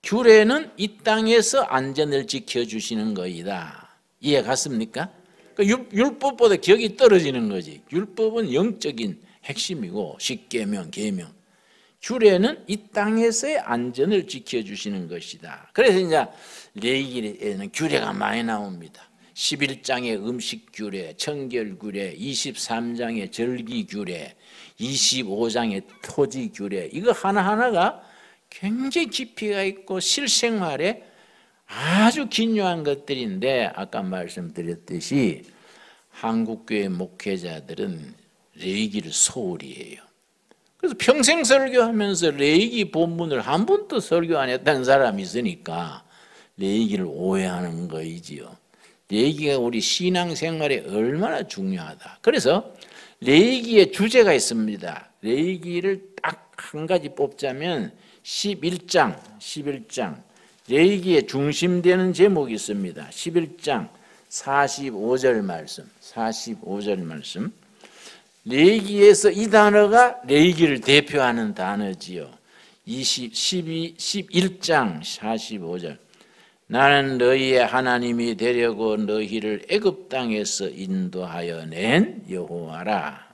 Speaker 1: 규례는 이 땅에서 안전을 지켜주시는 거이다. 이해 갔습니까? 율법보다 격이 떨어지는 거지. 율법은 영적인 핵심이고 십계명, 계명. 규례는 이 땅에서의 안전을 지켜주시는 것이다. 그래서 이제 레위기에는 규례가 많이 나옵니다. 11장의 음식 규례, 청결 규례, 23장의 절기 규례, 25장의 토지 규례. 이거 하나하나가 굉장히 깊이가 있고 실생활에 아주 긴요한 것들인데 아까 말씀드렸듯이 한국교회 목회자들은 레위기를 소홀히 해요. 그래서 평생 설교하면서 레위기 본문을 한 번도 설교 안 했다는 사람이 있으니까 레위기를 오해하는 거이지요. 레위기가 우리 신앙생활에 얼마나 중요하다. 그래서 레위기의 주제가 있습니다. 레위기를 딱 한 가지 뽑자면 11장 레위기에 중심되는 제목이 있습니다. 11장 45절 말씀. 레위기에서 이 단어가 레위기를 대표하는 단어지요. 11장 45절. 나는 너희의 하나님이 되려고 너희를 애굽 땅에서 인도하여 낸 여호와라.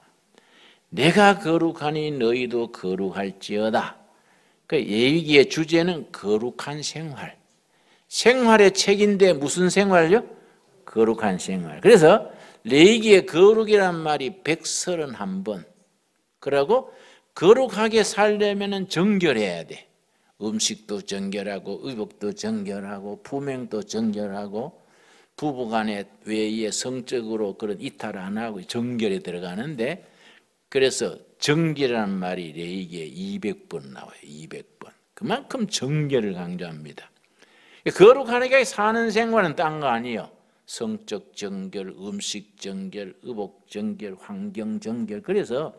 Speaker 1: 내가 거룩하니 너희도 거룩할지어다. 그 레위기의 주제는 거룩한 생활. 생활의 책인데 무슨 생활요? 거룩한 생활. 그래서 레위기의 거룩이란 말이 131번. 그러고 거룩하게 살려면 정결해야 돼. 음식도 정결하고 의복도 정결하고 품행도 정결하고 부부간의 외에 성적으로 그런 이탈 안 하고 정결에 들어가는데 그래서 정결이라는 말이 레위기에 200번 나와요. 200번. 그만큼 정결을 강조합니다. 거룩하게 사는 생활은 딴 거 아니에요. 성적 정결, 음식 정결, 의복 정결, 환경 정결. 그래서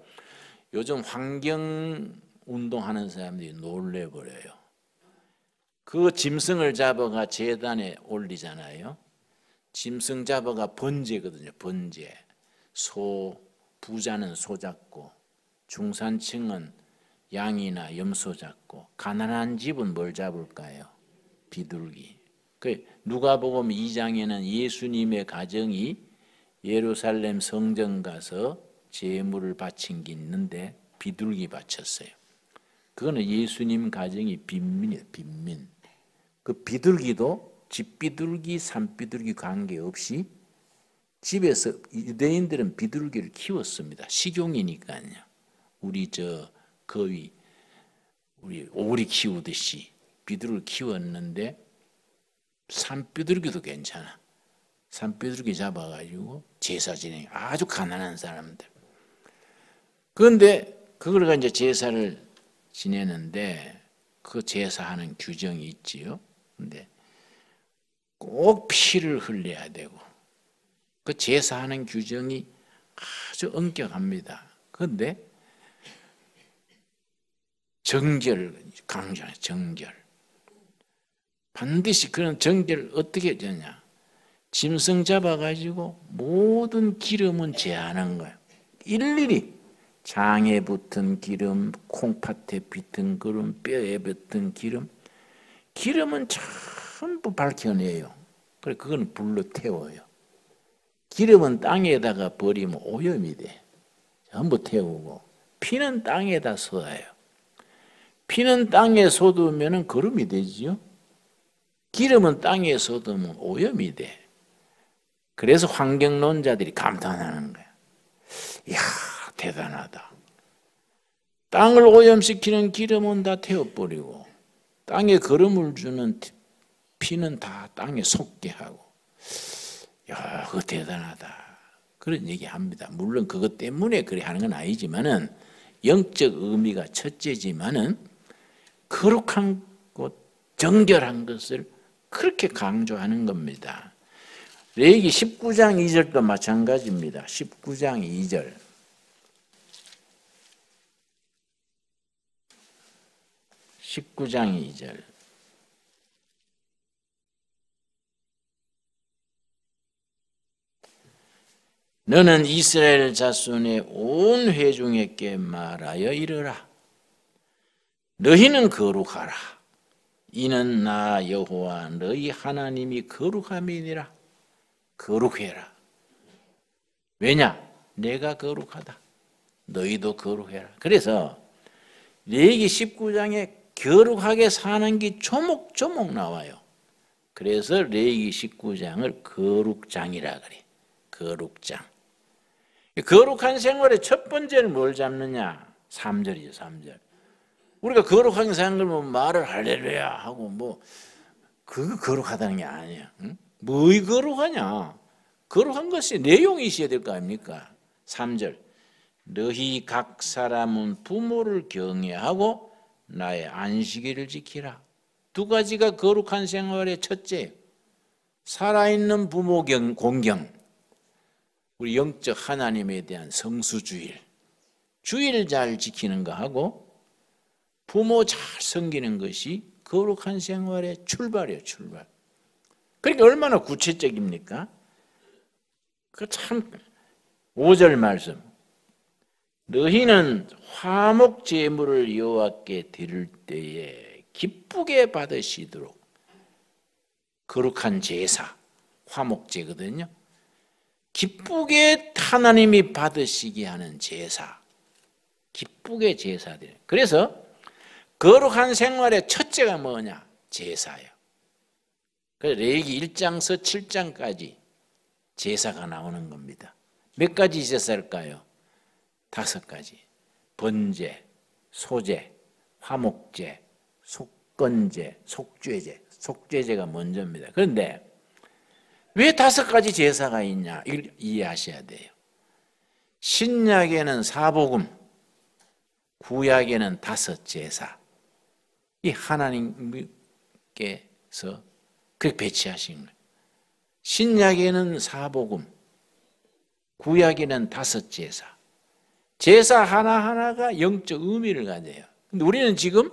Speaker 1: 요즘 환경 운동하는 사람들이 놀래버려요. 그 짐승을 잡아가 제단에 올리잖아요. 짐승 잡아가 번제거든요. 번제. 부자는 소 잡고 중산층은 양이나 염소 잡고 가난한 집은 뭘 잡을까요? 비둘기. 그 누가복음 2장에는 예수님의 가정이 예루살렘 성전 가서 제물을 바친 게 있는데 비둘기 바쳤어요. 그거는 예수님 가정이 빈민이에요. 빈민. 그 비둘기도 집비둘기, 산비둘기 관계없이 집에서 유대인들은 비둘기를 키웠습니다. 식용이니까요. 우리 거위, 우리 오리 키우듯이 비둘기를 키웠는데 산비둘기도 괜찮아. 산비둘기 잡아가지고 제사 지내. 아주 가난한 사람들. 그런데 그걸 이제 제사를 지내는데 그 제사하는 규정이 있지요. 근데 꼭 피를 흘려야 되고 그 제사하는 규정이 아주 엄격합니다. 그런데 정결 강조하는 정결. 반드시 그런 정결을 어떻게 되냐? 짐승 잡아가지고 모든 기름은 제한한 거예요. 일일이 장에 붙은 기름, 콩팥에 붙은 기름, 뼈에 붙은 기름, 기름은 전부 밝혀내요. 그래 그건 불로 태워요. 기름은 땅에다가 버리면 오염이 돼. 전부 태우고 피는 땅에다 쏟아요. 피는 땅에 쏟으면 거름이 되지요. 기름은 땅에 쏟으면 오염이 돼. 그래서 환경론자들이 감탄하는 거야. 이야 대단하다. 땅을 오염시키는 기름은 다 태워버리고 땅에 거름을 주는 피는 다 땅에 솟게 하고 야 그거 대단하다. 그런 얘기합니다. 물론 그것 때문에 그래 하는 건 아니지만은 영적 의미가 첫째지만은 거룩한 것, 정결한 것을 그렇게 강조하는 겁니다. 레위기 19장 2절도 마찬가지입니다. 19장 2절. 19장 2절. 너는 이스라엘 자손의 온 회중에게 말하여 이르라. 너희는 거룩하라. 이는 나 여호와 너희 하나님이 거룩함이니라. 거룩해라. 왜냐? 내가 거룩하다. 너희도 거룩해라. 그래서 레위기 19장에 거룩하게 사는 게 조목조목 나와요. 그래서 레위기 19장을 거룩장이라 그래. 거룩장. 거룩한 생활의 첫 번째는 뭘 잡느냐? 3절이죠. 3절. 우리가 거룩하게 사는 걸 뭐 말을 할렐루야 하고 뭐 그거 거룩하다는 게 아니야. 응? 뭐이 거룩하냐? 거룩한 것이 내용이 있어야 될 거 아닙니까? 3절. 너희 각 사람은 부모를 경외하고 나의 안식일을 지키라. 두 가지가 거룩한 생활의 첫째. 살아있는 부모 공경. 우리 영적 하나님에 대한 성수주일. 주일 잘 지키는 거 하고 부모 잘 섬기는 것이 거룩한 생활의 출발이에요. 출발. 그러니까 얼마나 구체적입니까? 그 참 5절 말씀. 너희는 화목 제물을 여호와께 드릴 때에 기쁘게 받으시도록 거룩한 제사, 화목제거든요. 기쁘게 하나님이 받으시게 하는 제사, 기쁘게 제사드려요. 그래서 거룩한 생활의 첫째가 뭐냐? 제사예요. 그래서 레위기 1장서 7장까지 제사가 나오는 겁니다. 몇 가지 제사일까요? 5가지. 번제, 소제, 화목제, 속건제, 속죄제. 속죄제가 먼저입니다. 그런데 왜 5가지 제사가 있냐? 이걸 이해하셔야 돼요. 신약에는 사복음, 구약에는 5제사. 이 하나님께서 그렇게 배치하신 거예요. 신약에는 사복음, 구약에는 5제사. 제사 하나하나가 영적 의미를 가져요. 근데 우리는 지금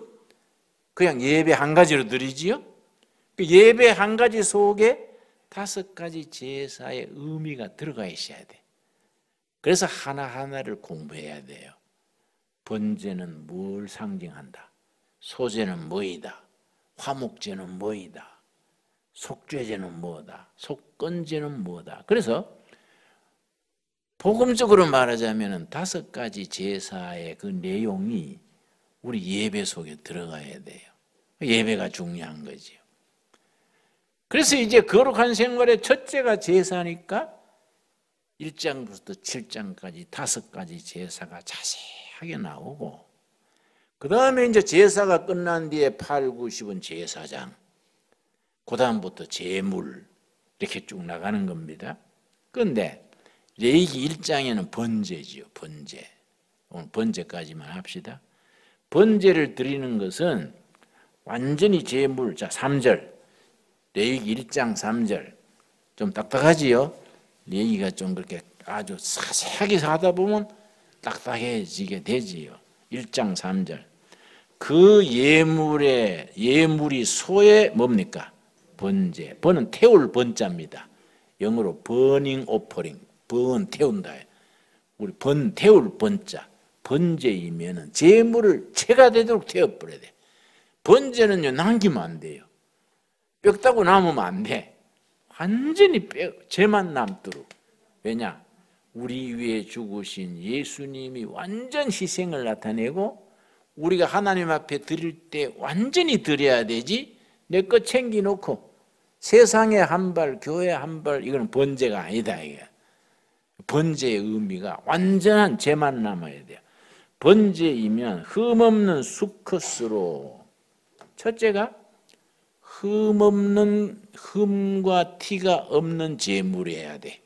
Speaker 1: 그냥 예배 한 가지로 드리지요. 그 예배 한 가지 속에 5가지 제사의 의미가 들어가 있어야 돼. 그래서 하나하나를 공부해야 돼요. 번제는 뭘 상징한다. 소제는 뭐이다. 화목제는 뭐이다, 속죄제는 뭐다, 속건제는 뭐다. 그래서 복음적으로 말하자면 5가지 제사의 그 내용이 우리 예배 속에 들어가야 돼요. 예배가 중요한 거지요. 그래서 이제 거룩한 생활의 첫째가 제사니까 1장부터 7장까지 5가지 제사가 자세하게 나오고, 그 다음에 이제 제사가 끝난 뒤에 8, 9, 10은 제사장, 그 다음부터 제물, 이렇게 쭉 나가는 겁니다. 그런데 레위기 1장에는 번제지요. 번제. 오늘 번제까지만 합시다. 번제를 드리는 것은 완전히 제물. 자, 3절. 레위기 1장 3절. 좀 딱딱하지요. 레위기가 좀 그렇게 아주 자세하게 하다 보면 딱딱해지게 되지요. 1장 3절. 그 예물이 소의 뭡니까? 번제. 번은 태울 번자입니다. 영어로 burning offering. 번 태운다. 우리 번 태울 번자. 번제이면은 제물을 채가 되도록 태워버려야 돼. 번제는요 남기면 안 돼요. 뼈 따고 남으면 안 돼. 완전히 죄만 남도록. 왜냐? 우리 위에 죽으신 예수님이 완전 희생을 나타내고, 우리가 하나님 앞에 드릴 때 완전히 드려야 되지, 내 것 챙겨놓고 세상에 한 발, 교회 한 발, 이건 번제가 아니다. 이게 번제의 의미가 완전한 죄만 남아야 돼요. 번제이면 흠없는 수컷으로, 첫째가 흠과 티가 없는 제물이어야 돼.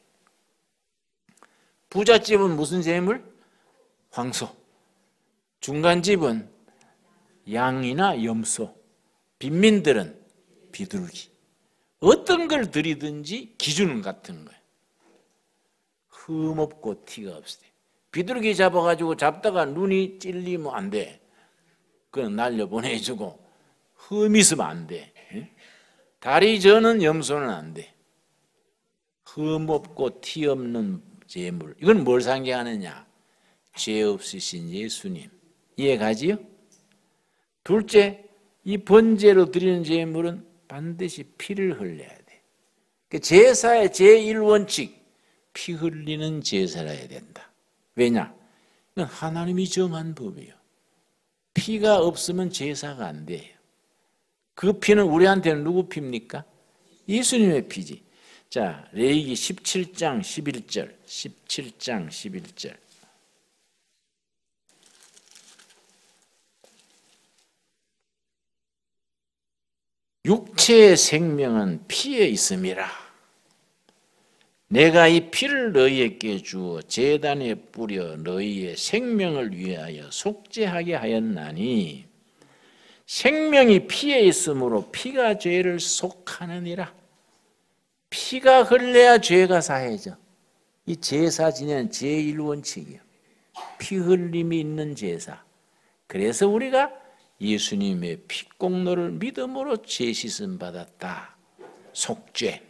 Speaker 1: 부잣집은 무슨 제물? 황소. 중간집은 양이나 염소. 빈민들은 비둘기. 어떤 걸 드리든지 기준은 같은 거예요. 흠없고 티가 없어요. 비둘기 잡아가지고 잡다가 눈이 찔리면 안 돼. 그건 날려보내주고, 흠 있으면 안 돼. 다리 저는 염소는 안 돼. 흠없고 티 없는 제물. 이건 뭘 상징하느냐? 죄 없으신 예수님. 이해가지요? 둘째, 이 번제로 드리는 제물은 반드시 피를 흘려야 돼. 제사의 제1원칙, 피 흘리는 제사라 해야 된다. 왜냐? 이건 하나님이 정한 법이에요. 피가 없으면 제사가 안 돼요. 그 피는 우리한테는 누구 피입니까? 예수님의 피지. 자, 레위기 17장 11절. 17장 11절. 육체의 생명은 피에 있음이라. 내가 이 피를 너희에게 주어 제단에 뿌려 너희의 생명을 위하여 속죄하게 하였나니, 생명이 피에 있으므로 피가 죄를 속하느니라. 피가 흘러야 죄가 사해져. 이 제사 지내는 제1원칙이에요. 피 흘림이 있는 제사. 그래서 우리가 예수님의 피공로를 믿음으로 죄 씻음 받았다. 속죄.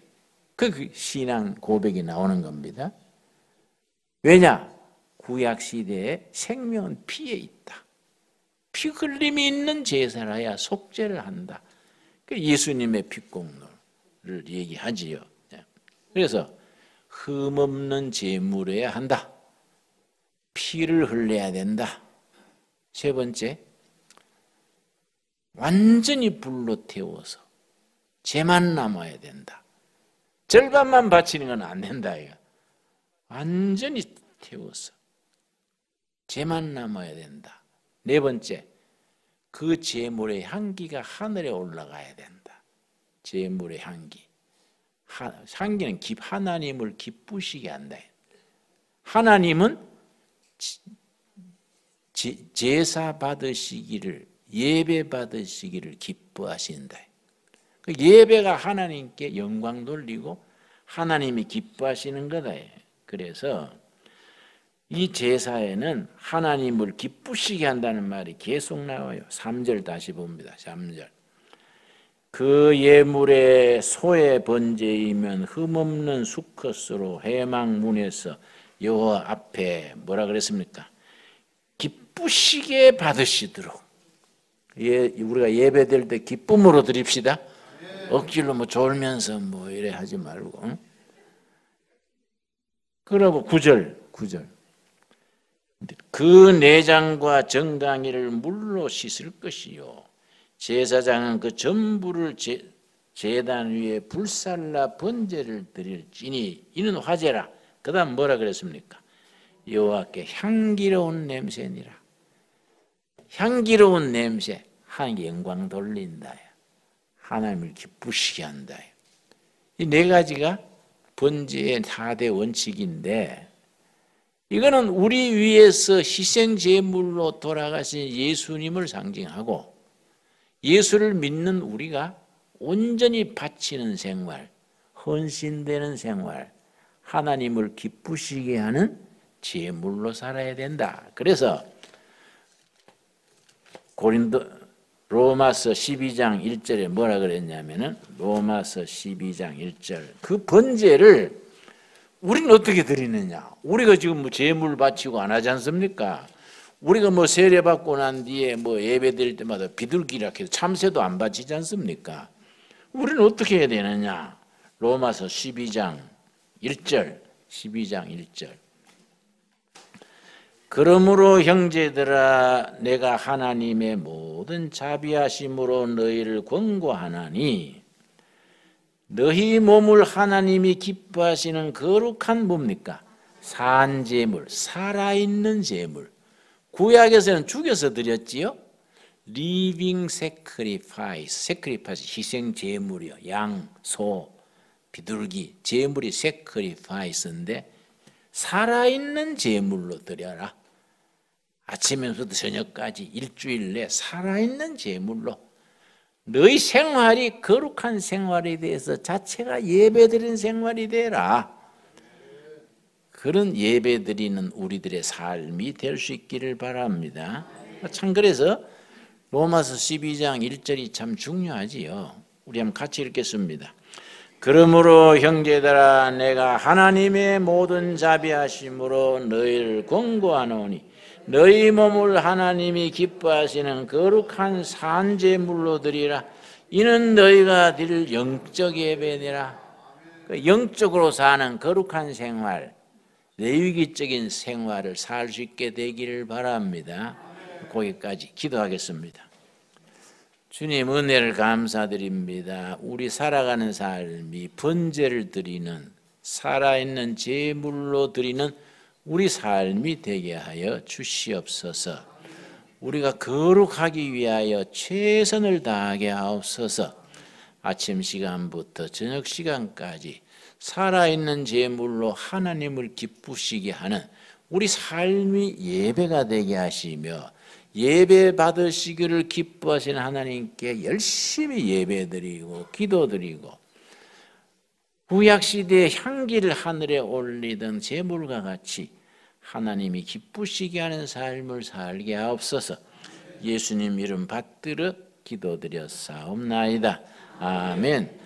Speaker 1: 그 신앙 고백이 나오는 겁니다. 왜냐? 구약 시대에 생명은 피에 있다. 피 흘림이 있는 제사라야 속죄를 한다. 예수님의 피공로를 얘기하지요. 그래서 흠없는 제물해야 한다. 피를 흘려야 된다. 세 번째, 완전히 불로 태워서 죄만 남아야 된다. 절반만 바치는 건 안 된다. 이거. 완전히 태워서 죄만 남아야 된다. 네 번째, 그 제물의 향기가 하늘에 올라가야 된다. 제물의 향기. 향기는 하나님을 기쁘시게 한다. 하나님은 제사 받으시기를, 예배 받으시기를 기뻐하신다. 그 예배가 하나님께 영광 돌리고 하나님이 기뻐하시는 거다. 그래서 이 제사에는 하나님을 기쁘시게 한다는 말이 계속 나와요. 3절 다시 봅니다. 3절. 그 예물의 소의 번제이면 흠없는 수컷으로 회막문에서 여호와 앞에 뭐라 그랬습니까? 기쁘시게 받으시도록. 우리가 예배드릴 때 기쁨으로 드립시다. 억지로 뭐 졸면서 뭐 이래 하지 말고. 응? 그러고 9절. 그 내장과 정강이를 물로 씻을 것이요 제사장은 그 전부를 제단 위에 불살라 번제를 드릴지니 이는 화제라. 그 다음 뭐라 그랬습니까? 여호와께 향기로운 냄새니라. 향기로운 냄새, 하나님께 영광 돌린다. 하나님을 기쁘시게 한다. 이 네 가지가 번제의 4대 원칙인데, 이거는 우리 위해서 희생 제물로 돌아가신 예수님을 상징하고, 예수를 믿는 우리가 온전히 바치는 생활, 헌신되는 생활, 하나님을 기쁘시게 하는 제물로 살아야 된다. 그래서 로마서 12장 1절에 뭐라 그랬냐면은, 로마서 12장 1절, 그 번제를 우리는 어떻게 드리느냐? 우리가 지금 뭐 제물 바치고 안 하지 않습니까? 우리가 뭐 세례 받고 난 뒤에 뭐 예배 드릴 때마다 비둘기라 해서 참새도 안 바치지 않습니까? 우리는 어떻게 해야 되느냐? 로마서 12장 1절, 12장 1절. 그러므로 형제들아, 내가 하나님의 모든 자비하심으로 너희를 권고하나니, 너희 몸을 하나님이 기뻐하시는 거룩한 뭡니까? 산제물, 살아있는 제물. 구약에서는 죽여서 드렸지요. 리빙 세크리파이스, 세크리파이스 희생 제물이요. 양, 소, 비둘기, 제물이 세크리파이스인데 살아있는 제물로 드려라. 아침에부터 저녁까지 일주일 내 살아있는 제물로 너희 생활이 거룩한 생활에 대해서 자체가 예배드리는 생활이 되라. 그런 예배드리는 우리들의 삶이 될 수 있기를 바랍니다. 참 그래서 로마서 12장 1절이 참 중요하지요. 우리 한번 같이 읽겠습니다. 그러므로 형제들아, 내가 하나님의 모든 자비하심으로 너희를 권고하노니 너희 몸을 하나님이 기뻐하시는 거룩한 산제물로 드리라. 이는 너희가 드릴 영적 예배니라. 영적으로 사는 거룩한 생활, 레위기적인 생활을 살 수 있게 되기를 바랍니다. 거기까지 기도하겠습니다. 주님, 은혜를 감사드립니다. 우리 살아가는 삶이 번제를 드리는, 살아있는 제물로 드리는 우리 삶이 되게 하여 주시옵소서. 우리가 거룩하기 위하여 최선을 다하게 하옵소서. 아침 시간부터 저녁 시간까지 살아있는 제물로 하나님을 기쁘시게 하는 우리 삶이 예배가 되게 하시며, 예배 받으시기를 기뻐하시는 하나님께 열심히 예배드리고 기도드리고, 구약시대의 향기를 하늘에 올리던 제물과 같이 하나님이 기쁘시게 하는 삶을 살게 하옵소서. 예수님 이름 받들어 기도드렸사옵나이다. 아멘.